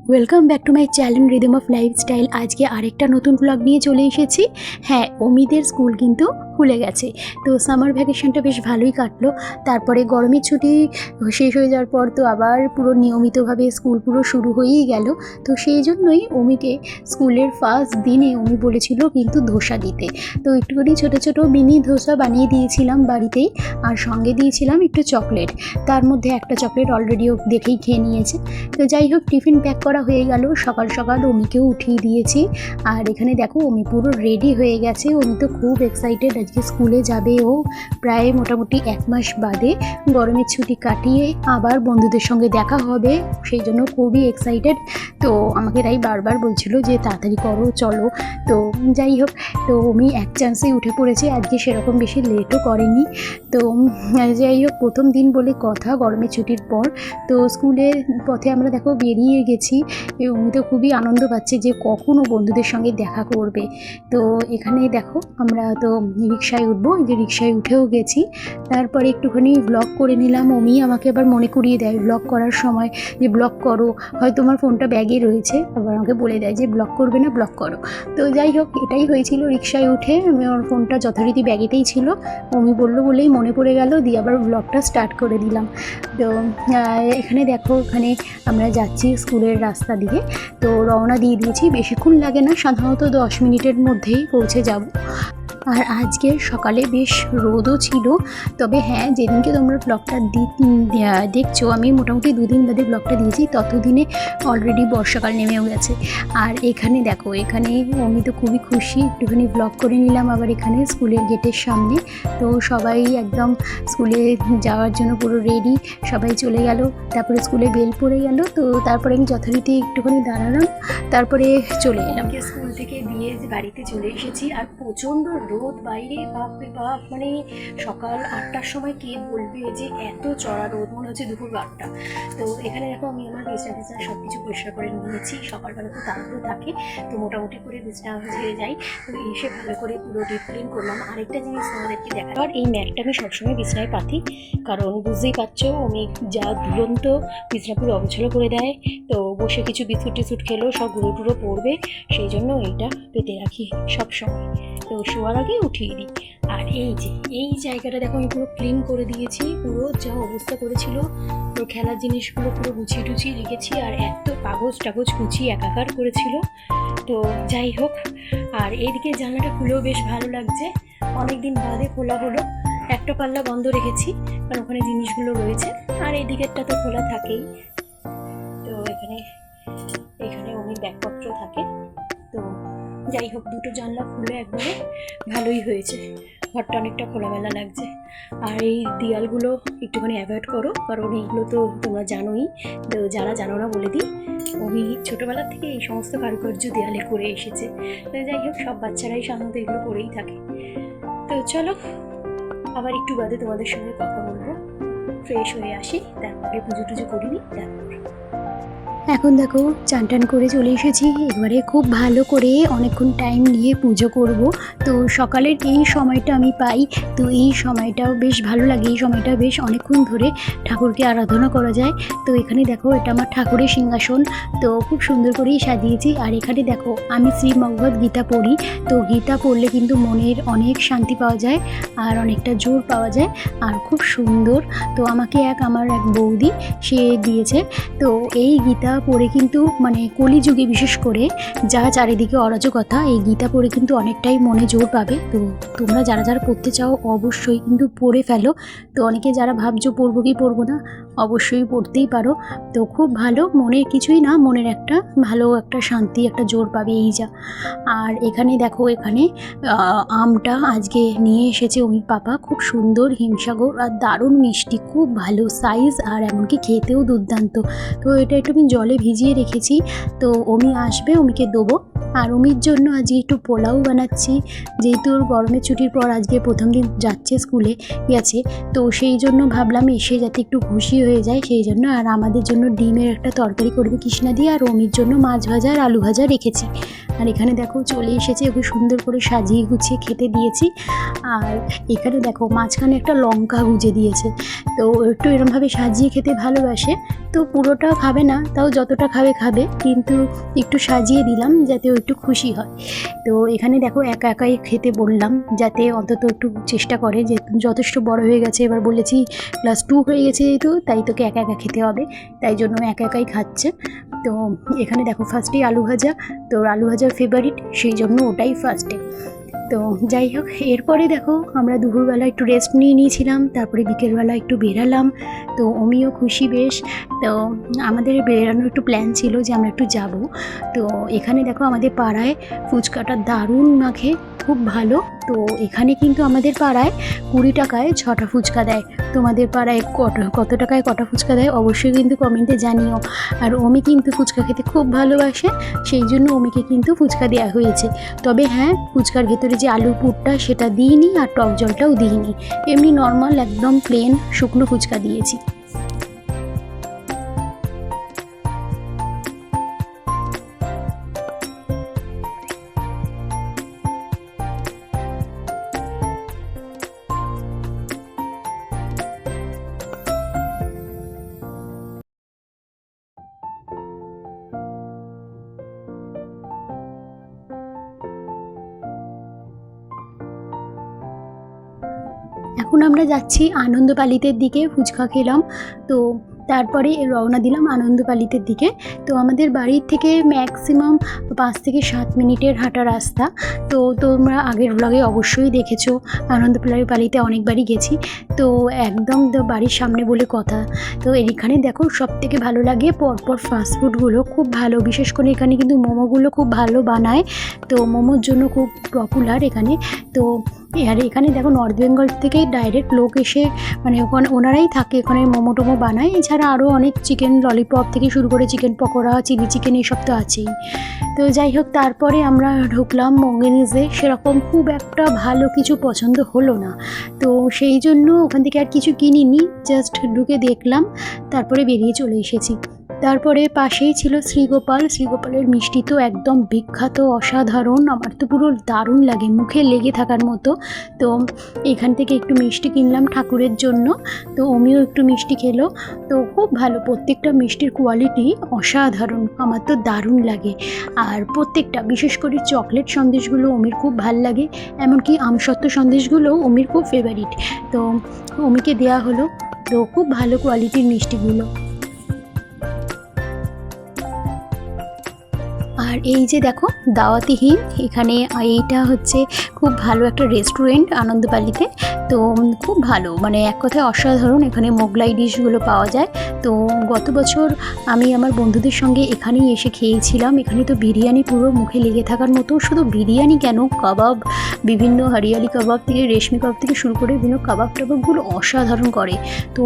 Welcome back to my channel rhythm of lifestyle. আজকে আরেকটা নতুন ব্লগ নিয়ে চলে এসেছি। হ্যাঁ, অমিদের স্কুল কিন্তু খুলে গেছে। তো সামার ভ্যাকেশনটা বেশ ভালোই কাটলো। তারপরে গরমের ছুটি শেষ হয়ে যাওয়ার পর তো আবার পুরো নিয়মিতভাবে স্কুল পুরো শুরু হয়েই গেল। তো সেই জন্যই অমিকে স্কুলের ফার্স্ট দিনে অমি বলেছিল কিন্তু ধোসা দিতে। তো একটুখানি ছোটো ছোটো মিনি ধোসা বানিয়ে দিয়েছিলাম বাড়িতেই, আর সঙ্গে দিয়েছিলাম একটু চকলেট। তার মধ্যে একটা চকলেট অলরেডি ও দেখেই খেয়ে নিয়েছে। তো যাই হোক, টিফিন প্যাক করা হয়ে গেল। সকাল সকাল অমিকেও উঠিয়ে দিয়েছি। আর এখানে দেখো অমি পুরো রেডি হয়ে গেছে। অমি তো খুব এক্সাইটেড, আজকে স্কুলে যাবে ও। প্রায় মোটামুটি 1 মাস বাদে গরমের ছুটি কাটিয়ে আবার বন্ধুদের সঙ্গে দেখা হবে, সেই জন্য খুবই এক্সাইটেড। তো আমাকে তাই বারবার বলছিল যে তাড়াতাড়ি করো, চলো। তো যাই হোক, তো অমি এক চান্সেই উঠে পড়েছে, আজকে সেরকম বেশি লেটও করেনি। তো যাই হোক, প্রথম দিন বলে কথা গরমের ছুটির পর। তো স্কুলের পথে আমরা দেখো বেরিয়ে গেছি। উনি তো খুবই আনন্দ পাচ্ছে যে কখনও বন্ধুদের সঙ্গে দেখা করবে। তো এখানে দেখো আমরা তো রিক্সায় উঠবো, এই যে রিক্সায় উঠেও গেছি। তারপরে একটুখানি ব্লগ করে নিলাম। অমি আমাকে আবার মনে করিয়ে দেয় ব্লগ করার সময় যে ব্লগ করো, হয়তো তোমার ফোনটা ব্যাগে রয়েছে, আবার আমাকে বলে দেয় যে ব্লগ করবে না, ব্লগ করো। তো যাই হোক, এটাই হয়েছিল। রিক্সায় উঠে আমি ওর ফোনটা যথারীতি ব্যাগেতেই ছিল, অমি বললো বলেই মনে পড়ে গেল, দিয়ে আবার ব্লগটা স্টার্ট করে দিলাম। তো এখানে দেখো, এখানে আমরা যাচ্ছি স্কুলের রাস্তা দিয়ে। তো রওনা দিয়ে দিয়েছি, বেশিক্ষণ লাগে না, সাধারণত 10 মিনিটের মধ্যেই পৌঁছে যাব। আর আজকে সকালে বেশ রোদও ছিল। তবে হ্যাঁ, যেদিনকে তোমরা ব্লগটা দেখছো, আমি মোটামুটি 2 দিন বাদে ব্লগটা দিয়েছি, ততদিনে অলরেডি বর্ষাকাল নেমেও গেছে। আর এখানে দেখো, এখানে আমি তো খুবই খুশি, একটুখানি ব্লগ করে নিলাম আবার এখানে স্কুলের গেটের সামনে। তো সবাই একদম স্কুলে যাওয়ার জন্য পুরো রেডি, সবাই চলে গেল। তারপরে স্কুলে বেল পড়ে গেল। তো তারপরে আমি যথারীতি একটুখানি দাঁড়ালাম, তারপরে চলে এলাম। স্কুল থেকে দিয়ে বাড়িতে চলে এসেছি, আর প্রচণ্ড রোদ বাইরে, বাপরে বাপ। মানে সকাল 8টার সময় কে বলবে যে এত চড়া রোদ, মনে হচ্ছে দুপুর 12টা। তো এখানে দেখো আমি আমার বিছনা সব কিছু পরিষ্কার করে নিয়েছি। সকালবেলা তো তাড়াতাড়ি থাকে, তো মোটামুটি করে বিছনা ঝেড়ে যাই। তো এসে ভালো করে পুরো ডিপ ক্লিন করলাম। আরেকটা জিনিস তোমাদেরকে দেখা, আর এই ম্যাটটা আমি সবসময় বিছনায় পাতি, কারণ বুঝতেই পারছো আমি যা দুরন্ত বিছনা পুরো অগোছালো করে দেয়। তো বসে কিছু বিস্কুট টিস্কুট খেলেও সব গুঁড়ো টুড়ো পড়বে, সেই জন্য এইটা পেতে রাখি সব সময়। তো শোয়ার আগে উঠিয়ে দিই। আর এই যে এই জায়গাটা দেখো, আমি পুরো ক্লিন করে দিয়েছি। পুরো যা অবস্থা করেছিল, তো খেলার জিনিসগুলো পুরো গুছিয়ে টুছিয়ে রেখেছি, আর এত কাগজ টাগজ গুছিয়ে একাকার করেছিল। তো যাই হোক, আর এইদিকে জানলাটা খুলেও বেশ ভালো লাগছে, অনেক দিন বাদে খোলা হলো। একটা পাল্লা বন্ধ রেখেছি, কারণ ওখানে জিনিসগুলো রয়েছে, আর এই দিকেরটা তো খোলা থাকেই। তো এখানে অনেক ব্যাগপত্র থাকে। তো যাই হোক, দুটো জানলা খুলে একবারে ভালোই হয়েছে, ঘরটা অনেকটা খোলামেলা লাগছে। আর এই দেয়ালগুলো একটুখানি অ্যাভয়েড করো, কারণ এইগুলো তো তোমরা জানোই। তো যারা জানো না বলে দিই, ওই ছোটোবেলার থেকে এই সমস্ত কারুকার্য দেয়ালে করে এসেছে। তো যাই হোক, সব বাচ্চারাই সাধারণত এগুলো করেই থাকে। তো চলো, আবার একটু বাদে তোমাদের সঙ্গে কথা বলবো। ফ্রেশ হয়ে আসি, তারপরে পুজো টুজো করিনি। তারপর এখন দেখো চান টান করে চলে এসেছি। এবারে খুব ভালো করে অনেকক্ষণ টাইম নিয়ে পুজো করব। তো সকালের এই সময়টা আমি পাই, তো এই সময়টাও বেশ ভালো লাগে। এই সময়টা বেশ অনেকক্ষণ ধরে ঠাকুরকে আরাধনা করা যায়। তো এখানে দেখো, এটা আমার ঠাকুরের সিংহাসন, তো খুব সুন্দর করেই সাজিয়েছি। আর এখানে দেখো, আমি শ্রীমদ্ভগবত গীতা পড়ি। তো গীতা পড়লে কিন্তু মনের অনেক শান্তি পাওয়া যায়, আর অনেকটা জোর পাওয়া যায়, আর খুব সুন্দর। তো আমাকে আমার এক বৌদি সে দিয়েছে। তো এই গীতা পড়ে কিন্তু মানে কলিযুগে বিশেষ করে যা চারিদিকে অরাজকতা, এই গীতা পড়ে কিন্তু অনেকটাই মনে জোর পাবে। তো তোমরা যারা যারা পড়তে চাও অবশ্যই কিন্তু পড়ে ফেলো। তো অনেকে যারা ভাবছো পড়বো কি পড়বো না, অবশ্যই পড়তেই পারো। তো খুব ভালো, মনের কিছুই না, মনের একটা ভালো একটা শান্তি, একটা জোর পাবে এই যা। আর এখানে দেখো, এখানে আমটা আজকে নিয়ে এসেছে অমির পাপা, খুব সুন্দর হিমসাগর, আর দারুণ মিষ্টি, খুব ভালো সাইজ, আর এমনকি খেতেও দুর্দান্ত। তো এটা একটু আমি জলে ভিজিয়ে রেখেছি। তো অমি আসবে, অমিকে দেবো। আর অমির জন্য আজকে একটু পোলাও বানাচ্ছি, যেহেতু ওর গরমের ছুটির পর আজকে প্রথম দিন যাচ্ছে, স্কুলে গেছে, তো সেই জন্য ভাবলাম এসে যাতে একটু খুশি হয়ে যায় সেই জন্য। আর আমাদের জন্য ডিমের একটা তরকারি করবে কৃষ্ণা দিয়ে, আর অমির জন্য মাছ ভাজা আর আলু ভাজা রেখেছি। আর এখানে দেখো চলে এসেছে, ওকে সুন্দর করে সাজিয়ে গুছিয়ে খেতে দিয়েছি। আর এখানে দেখো মাঝখানে একটা লঙ্কা গুজে দিয়েছে, তো একটু এরমভাবে সাজিয়ে খেতে ভালোবাসে, তো পুরোটা খাবে না, তাও যতটা খাবে খাবে, কিন্তু একটু সাজিয়ে দিলাম যাতে ও একটু খুশি হয়। তো এখানে দেখো একা একাই খেতে বললাম, যাতে অন্তত একটু চেষ্টা করে, যে যথেষ্ট বড় হয়ে গেছে, এবার বলেছি ক্লাস 2 হয়ে গেছে যেহেতু, তাই তোকে একা একা খেতে হবে, তাই জন্য একা একাই খাচ্ছে। তো এখানে দেখো ফার্স্টেই আলু ভাজা, তো আলু ভাজার ফেভারিট, সেই জন্য ওটাই ফার্স্টে। তো যাই হোক, এরপরে দেখো আমরা দুপুরবেলা একটু রেস্ট নিয়ে নিয়েছিলাম, তারপরে বিকেলবেলা একটু বেরালাম, তো অমিও খুশি বেশ। তো আমাদের বেরানোর একটু প্ল্যান ছিল যে আমরা একটু যাব। তো এখানে দেখো আমাদের পাড়ায় ফুচকাটা দারুণ মাখে, খুব ভালো। তো এখানে কিন্তু আমাদের পাড়ায় 20 টাকায় 6টা ফুচকা দেয়। তোমাদের পাড়ায় কত টাকায় কটা ফুচকা দেয় অবশ্যই কিন্তু কমেন্টে জানিও। আর অমি কিন্তু ফুচকা খেতে খুব ভালোবাসে, সেই জন্য অমিকে কিন্তু ফুচকা দেওয়া হয়েছে। তবে হ্যাঁ, ফুচকার ভেতরে যে আলুর পুরটা সেটা দিইনি, আর টক জলটাও দিইনি, এমনি নর্মাল একদম প্লেন শুকনো ফুচকা দিয়েছি। এখন আমরা যাচ্ছি আনন্দপালিতের দিকে, ফুচকা খেলাম, তো তারপরে রওনা দিলাম আনন্দপালিতের দিকে। তো আমাদের বাড়ির থেকে ম্যাক্সিমাম 5 থেকে 7 মিনিটের হাঁটা রাস্তা। তো তোমরা আগের ব্লগে অবশ্যই দেখেছো, আনন্দপালিতে অনেকবারই গেছি, তো একদম বাড়ির সামনে বলে কথা। তো এখানে দেখো সব থেকে ভালো লাগে পরপর ফাস্টফুডগুলো খুব ভালো, বিশেষ করে এখানে কিন্তু মোমোগুলো খুব ভালো বানায়, তো মোমোর জন্য খুব পপুলার এখানে। তো আর এখানে দেখো নর্থ বেঙ্গল থেকে ডাইরেক্ট লোক এসে, মানে ওখানে ওনারাই থাকে, ওখানে মোমো টোমো বানায়, এছাড়া আরও অনেক চিকেন ললিপপ থেকে শুরু করে চিকেন পকোড়া, চিলি চিকেন, এইসব তো আছেই। তো যাই হোক, তারপরে আমরা ঢুকলাম মঙ্গেনিজে, সেরকম খুব একটা ভালো কিছু পছন্দ হলো না, তো সেই জন্য ওখান থেকে আর কিছু কিনিনি, জাস্ট ঢুকে দেখলাম, তারপরে বেরিয়ে চলে এসেছি। তারপরে পাশেই ছিল শ্রীগোপালের মিষ্টি তো একদম বিখ্যাত, অসাধারণ, আমার তো পুরো দারুণ লাগে, মুখে লেগে থাকার মতো। তো এখান থেকে একটু মিষ্টি কিনলাম ঠাকুরের জন্য, তো অমিও একটু মিষ্টি খেলো, তো খুব ভালো, প্রত্যেকটা মিষ্টির কোয়ালিটি অসাধারণ, আমার তো দারুণ লাগে। আর প্রত্যেকটা, বিশেষ করে চকলেট সন্দেশগুলো অমির খুব ভাল লাগে, এমনকি আমসত্ত্ব সন্দেশগুলোও অমির খুব ফেভারিট, তো অমিকে দেয়া হলো, তো খুব ভালো কোয়ালিটির মিষ্টিগুলো। আর এই যে দেখো দাওয়াতিহীন, এখানে এইটা হচ্ছে খুব ভালো একটা রেস্টুরেন্ট আনন্দপালিতে, তো খুব ভালো, মানে এক কথায় অসাধারণ, এখানে মোগলাই ডিশগুলো পাওয়া যায়। তো গত বছর আমি আমার বন্ধুদের সঙ্গে এখানেই এসে খেয়েছিলাম, এখানে তো বিরিয়ানি পুরো মুখে লেগে থাকার মতো, শুধু বিরিয়ানি কেন, কাবাব, বিভিন্ন হরিয়ালি কাবাব থেকে রেশমি কাবাব থেকে শুরু করে বিভিন্ন কাবাব টাবাবগুলো অসাধারণ করে। তো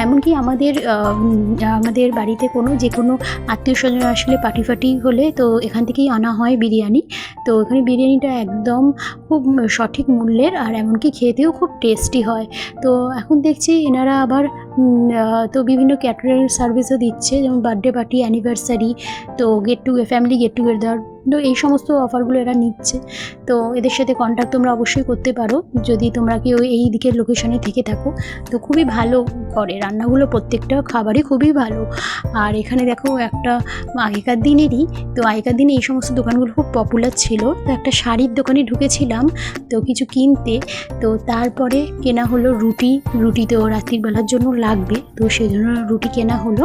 এমনকি আমাদের বাড়িতে যে কোনো আত্মীয় স্বজন আসলে পার্টি ফাটি হলে তো এখান থেকেই আনা হয় বিরিয়ানি, তো এখানে বিরিয়ানিটা একদম খুব সঠিক মূল্যের, আর এমনকি খেতেও খুব টেস্টি হয়। তো এখন দেখছি এনারা আবার তো বিভিন্ন ক্যাটারিং সার্ভিসও দিচ্ছে, যেমন বার্থডে পার্টি, অ্যানিভার্সারি, তো ফ্যামিলি গেট টুগেদার, তো এই সমস্ত অফারগুলো এরা নিচ্ছে। তো এদের সাথে কন্ট্যাক্ট তোমরা অবশ্যই করতে পারো যদি তোমরা কেউ এই দিকের লোকেশনে থেকে থাকো, তো খুবই ভালো করে রান্নাগুলো, প্রত্যেকটা খাবারই খুবই ভালো। আর এখানে দেখো একটা আগেকার দিনেরই, তো আগেকার দিনে এই সমস্ত দোকানগুলো খুব পপুলার ছিল, তো একটা শাড়ির দোকানে ঢুকেছিলাম তো কিছু কিনতে, তো তারপরে কেনা হলো রুটি তো রাত্রির বেলার জন্য লাগবে, তো সেই জন্য রুটি কেনা হলো।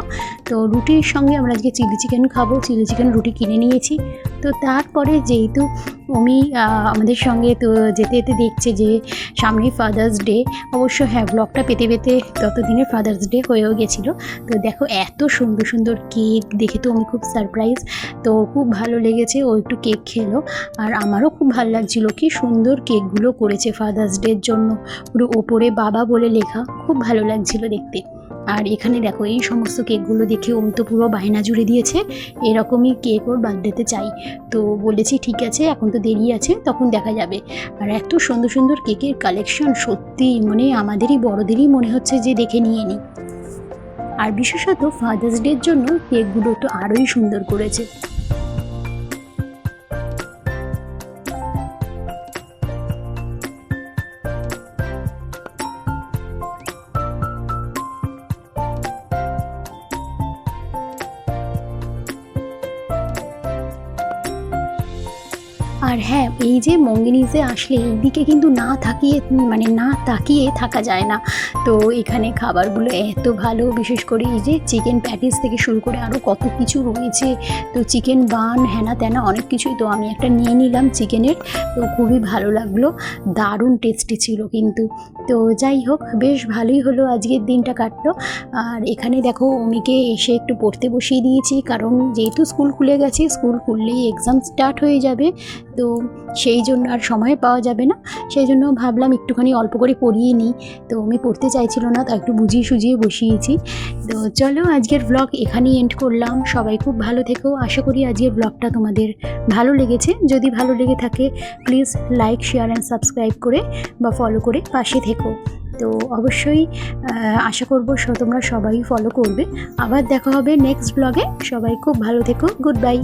তো রুটির সঙ্গে আমরা আজকে চিলি চিকেন খাবো, চিলি চিকেন রুটি কিনে নিয়েছি। তো তারপরে যেহেতু অমি আমাদের সঙ্গে, তো যেতে যেতে দেখছে যে সামনেই ফাদার্স ডে, অবশ্য হ্যাঁ ব্লগটা পেতে পেতে ততদিনে ফাদার্স ডে হয়েও গেছিলো। তো দেখো এত সুন্দর সুন্দর কেক দেখে তো আমি খুব সারপ্রাইজ, তো খুব ভালো লেগেছে, ও একটু কেক খেলো, আর আমারও খুব ভালো লাগছিলো, কি সুন্দর কেকগুলো করেছে ফাদার্স ডের জন্য, পুরো ওপরে বাবা বলে লেখা, খুব ভালো লাগছিলো দেখতে। আর এখানে দেখো এই সমস্ত কেকগুলো দেখে ওম তো পুরো বায়না জুড়ে দিয়েছে, এরকমই কেক ওর বার্থডেতে চাই। তো বলেছি ঠিক আছে, এখন তো দেরি আছে, তখন দেখা যাবে। আর এত সুন্দর সুন্দর কেকের কালেকশন, সত্যি মানে আমাদেরই বড়দেরই মনে হচ্ছে যে দেখে নিয়ে নিই। আর বিশেষত ফাদার্স ডের জন্য কেকগুলো তো আরোই সুন্দর করেছে। আর হ্যাঁ, এই যে মঙ্গিনিজে আসলে এইদিকে কিন্তু না তাকিয়ে থাকা যায় না। তো এখানে খাবারগুলো এত ভালো, বিশেষ করে এই যে চিকেন প্যাটিস থেকে শুরু করে আরও কত কিছু রয়েছে। তো চিকেন বান হ্যানা ত্যানা অনেক কিছুই, তো আমি একটা নিয়ে নিলাম চিকেনের। তো খুবই ভালো লাগলো, দারুণ টেস্টি ছিল কিন্তু। তো যাই হোক, বেশ ভালোই হলো, আজকের দিনটা কাটলো। আর এখানে দেখো অমিকে এসে একটু পড়তে বসিয়ে দিয়েছি, কারণ যেহেতু স্কুল খুলে গেছে, স্কুল খুললেই এক্সাম স্টার্ট হয়ে যাবে। তো সেই জন্য আর সময় পাওয়া যাবে না, সেই জন্য ভাবলাম একটুখানি অল্প করে পড়িয়ে নিই। তো আমি পড়তে চাইছিল না, তো একটু বুঝিয়ে সুঝিয়ে বসিয়েছি। তো চলো, আজকের ব্লগ এখানেই এন্ড করলাম। সবাই খুব ভালো থেকো, আশা করি আজকের ব্লগটা তোমাদের ভালো লেগেছে। যদি ভালো লেগে থাকে please like, share and subscribe করে বা ফলো করে পাশে থেকো। তো অবশ্যই আশা করবো তোমরা সবাই ফলো করবে। আবার দেখা হবে নেক্সট ব্লগে। সবাই খুব ভালো থেকো, গুড বাই।